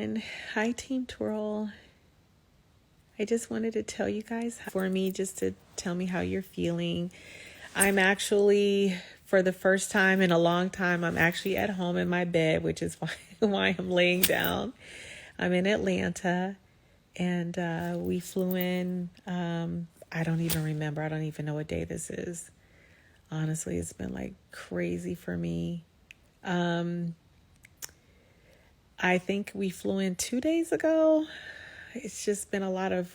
everyone. Hi, Team Twirl. I just wanted to tell you guys, for me, just to tell me how you're feeling. I'm actually, for the first time in a long time, I'm actually at home in my bed, which is why I'm laying down. I'm in Atlanta, and we flew in. I don't even remember. I don't even know what day this is. Honestly, it's been like crazy for me. I think we flew in 2 days ago. It's just been a lot of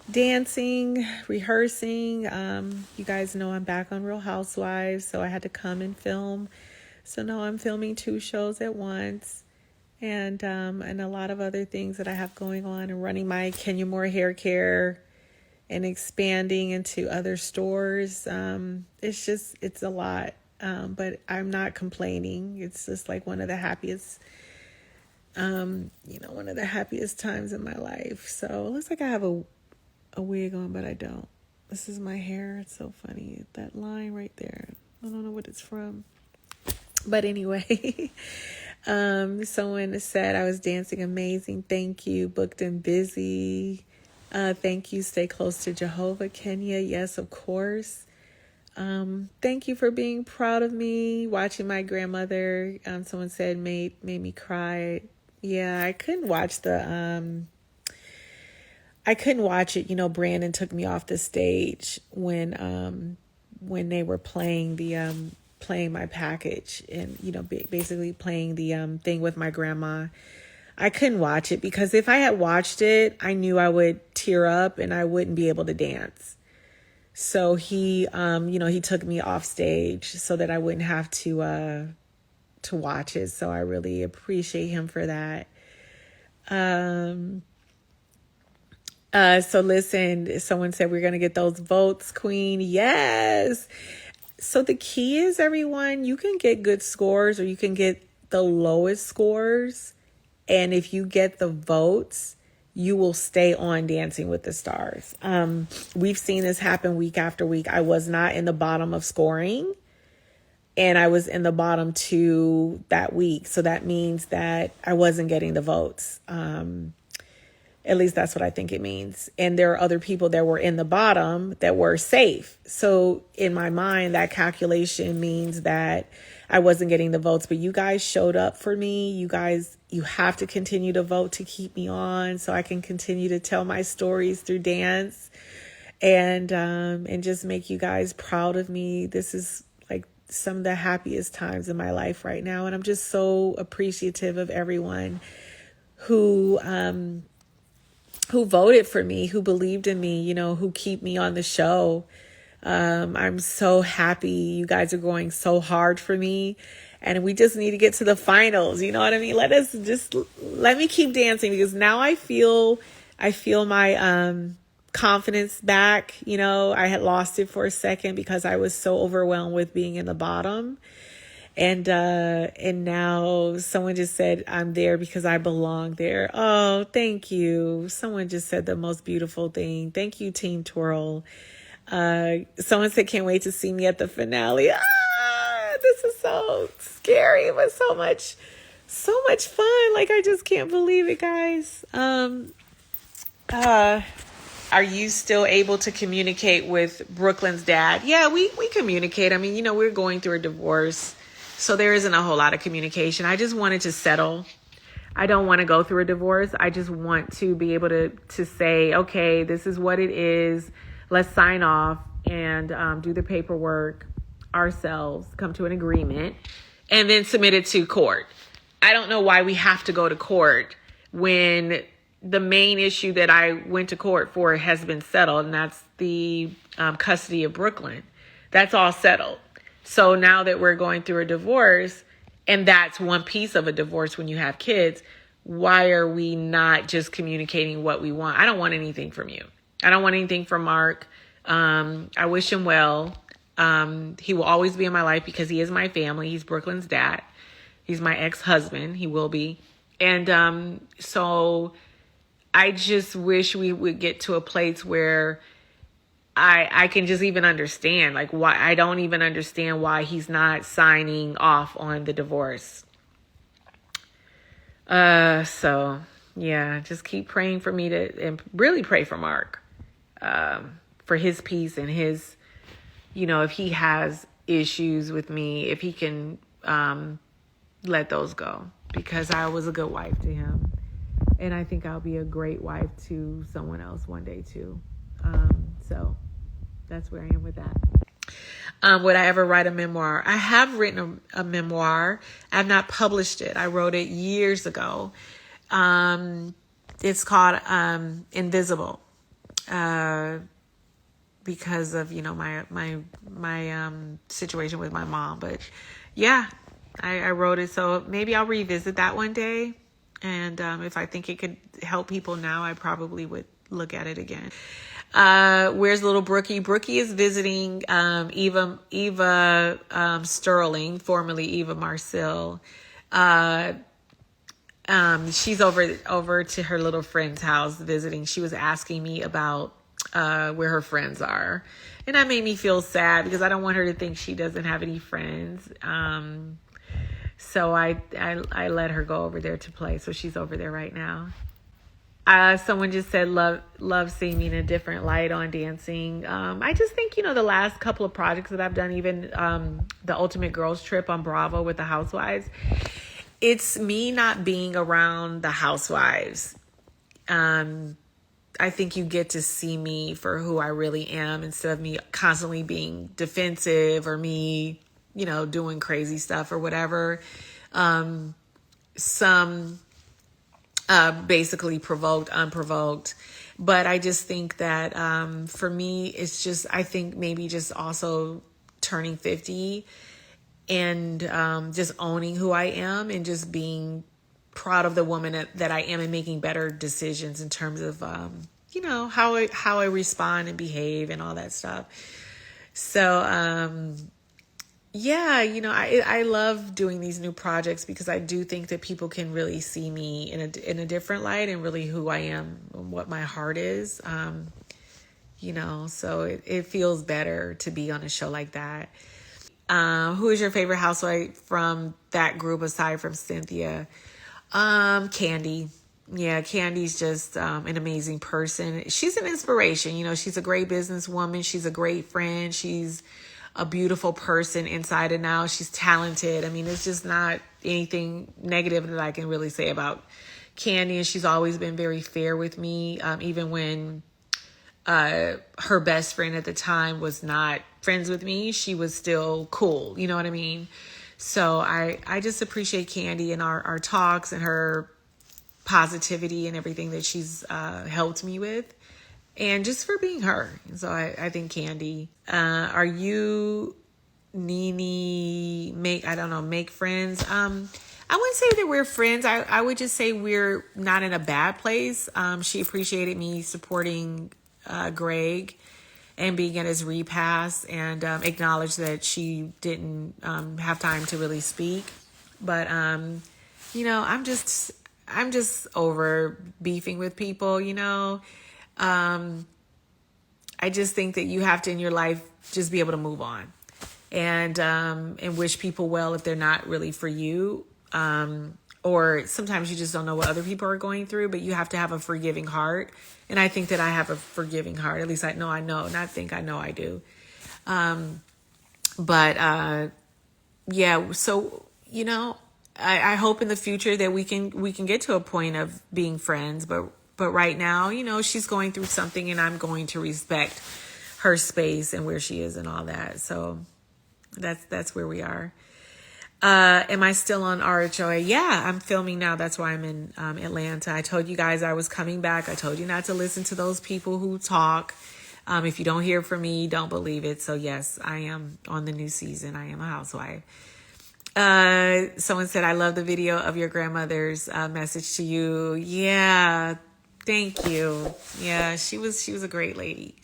dancing, rehearsing. You guys know I'm back on Real Housewives, so I had to come and film. So now I'm filming 2 shows at once, and a lot of other things that I have going on, and running my Kenya Moore hair care and expanding into other stores. It's a lot, but I'm not complaining. It's just like one of the happiest one of the happiest times in my life. So it looks like I have a wig on, but I don't. This is my hair. It's so funny. That line right there. I don't know what it's from. But anyway, someone said I was dancing amazing. Thank you. Booked and busy. Thank you. Stay close to Jehovah, Kenya. Yes, of course. Thank you for being proud of me. Watching my grandmother, someone said made me cry. Yeah, I couldn't watch it. You know, Brandon took me off the stage when they were playing playing my package, and, you know, basically playing the thing with my grandma. I couldn't watch it because if I had watched it, I knew I would tear up and I wouldn't be able to dance. So he took me off stage so that I wouldn't have to watch it. So I really appreciate him for that. So listen, someone said we're going to get those votes, Queen. Yes. So the key is, everyone, you can get good scores or you can get the lowest scores. And if you get the votes, you will stay on Dancing with the Stars. We've seen this happen week after week. I was not in the bottom of scoring, and I was in the bottom 2 that week. So that means that I wasn't getting the votes. At least that's what I think it means. And there are other people that were in the bottom that were safe. So in my mind, that calculation means that I wasn't getting the votes, but you guys showed up for me. You guys, you have to continue to vote to keep me on so I can continue to tell my stories through dance and just make you guys proud of me. This is like some of the happiest times in my life right now. And I'm just so appreciative of everyone who voted for me, who believed in me, you know, who keep me on the show. I'm so happy. You guys are going so hard for me, and we just need to get to the finals. You know what I mean? Let me keep dancing, because now I feel my, confidence back. You know, I had lost it for a second because I was so overwhelmed with being in the bottom. And now someone just said I'm there because I belong there. Oh, thank you. Someone just said the most beautiful thing. Thank you, Team Twirl. Someone said, can't wait to see me at the finale. This is so scary, but so much fun. Like, I just can't believe it, guys. Are you still able to communicate with Brooklyn's dad? Yeah, we communicate. I mean, you know, we're going through a divorce, so there isn't a whole lot of communication. I just wanted to settle. I don't want to go through a divorce. I just want to be able to say, okay, this is what it is. Let's sign off and do the paperwork ourselves, come to an agreement, and then submit it to court. I don't know why we have to go to court when the main issue that I went to court for has been settled, and that's the custody of Brooklyn. That's all settled. So now that we're going through a divorce, and that's one piece of a divorce when you have kids, why are we not just communicating what we want? I don't want anything from you. I don't want anything from Mark. I wish him well. He will always be in my life because he is my family. He's Brooklyn's dad. He's my ex-husband. He will be. And so I just wish we would get to a place where I can just even understand, like, why. I don't even understand why he's not signing off on the divorce. So yeah, just keep praying for me and really pray for Mark, for his peace and his, if he has issues with me, if he can let those go, because I was a good wife to him. And I think I'll be a great wife to someone else one day too. So that's where I am with that. Would I ever write a memoir? I have written a memoir. I've not published it. I wrote it years ago. It's called Invisible, because of my situation with my mom. But yeah, I wrote it, so maybe I'll revisit that one day. And if I think it could help people now, I probably would look at it again. Where's little Brookie? Brookie is visiting Eva Sterling, formerly Eva Marcel. She's over to her little friend's house visiting. She was asking me about where her friends are, and that made me feel sad because I don't want her to think she doesn't have any friends. So I let her go over there to play. So she's over there right now. Someone just said love seeing me in a different light on dancing. I just think, the last couple of projects that I've done, even the Ultimate Girls Trip on Bravo with the Housewives, it's me not being around the housewives. I think you get to see me for who I really am instead of me constantly being defensive or me, doing crazy stuff or whatever. Some basically provoked, unprovoked. But I just think that for me, it's just, I think maybe just also turning 50 and just owning who I am and just being proud of the woman that I am and making better decisions in terms of, how I respond and behave and all that stuff. So, yeah, I love doing these new projects because I do think that people can really see me in a different light and really who I am and what my heart is. So it feels better to be on a show like that. Who is your favorite housewife from that group aside from Cynthia? Candy. Yeah, Candy's just an amazing person. She's an inspiration. She's a great businesswoman. She's a great friend. She's a beautiful person inside and out. She's talented. I mean, it's just not anything negative that I can really say about Candy. And she's always been very fair with me. Even when her best friend at the time was not friends with me, she was still cool. You know what I mean? So I just appreciate Candy and our talks and her positivity and everything that she's helped me with. And just for being her. So I think Candy. Are you, Nene, make friends? I wouldn't say that we're friends. I would just say we're not in a bad place. She appreciated me supporting Greg and being at his repass and acknowledged that she didn't have time to really speak. But, I'm just over beefing with people, I just think that you have to in your life just be able to move on and wish people well if they're not really for you. Or sometimes you just don't know what other people are going through, but you have to have a forgiving heart. And I think that I have a forgiving heart. At least I know, I do. Yeah, so, I hope in the future that we can get to a point of being friends, but right now, she's going through something and I'm going to respect her space and where she is and all that. So that's where we are. Am I still on RHOA? Yeah, I'm filming now. That's why I'm in Atlanta. I told you guys I was coming back. I told you not to listen to those people who talk. If you don't hear from me, don't believe it. So yes, I am on the new season. I am a housewife. Someone said, I love the video of your grandmother's message to you. Yeah, thank you. Yeah, she was a great lady.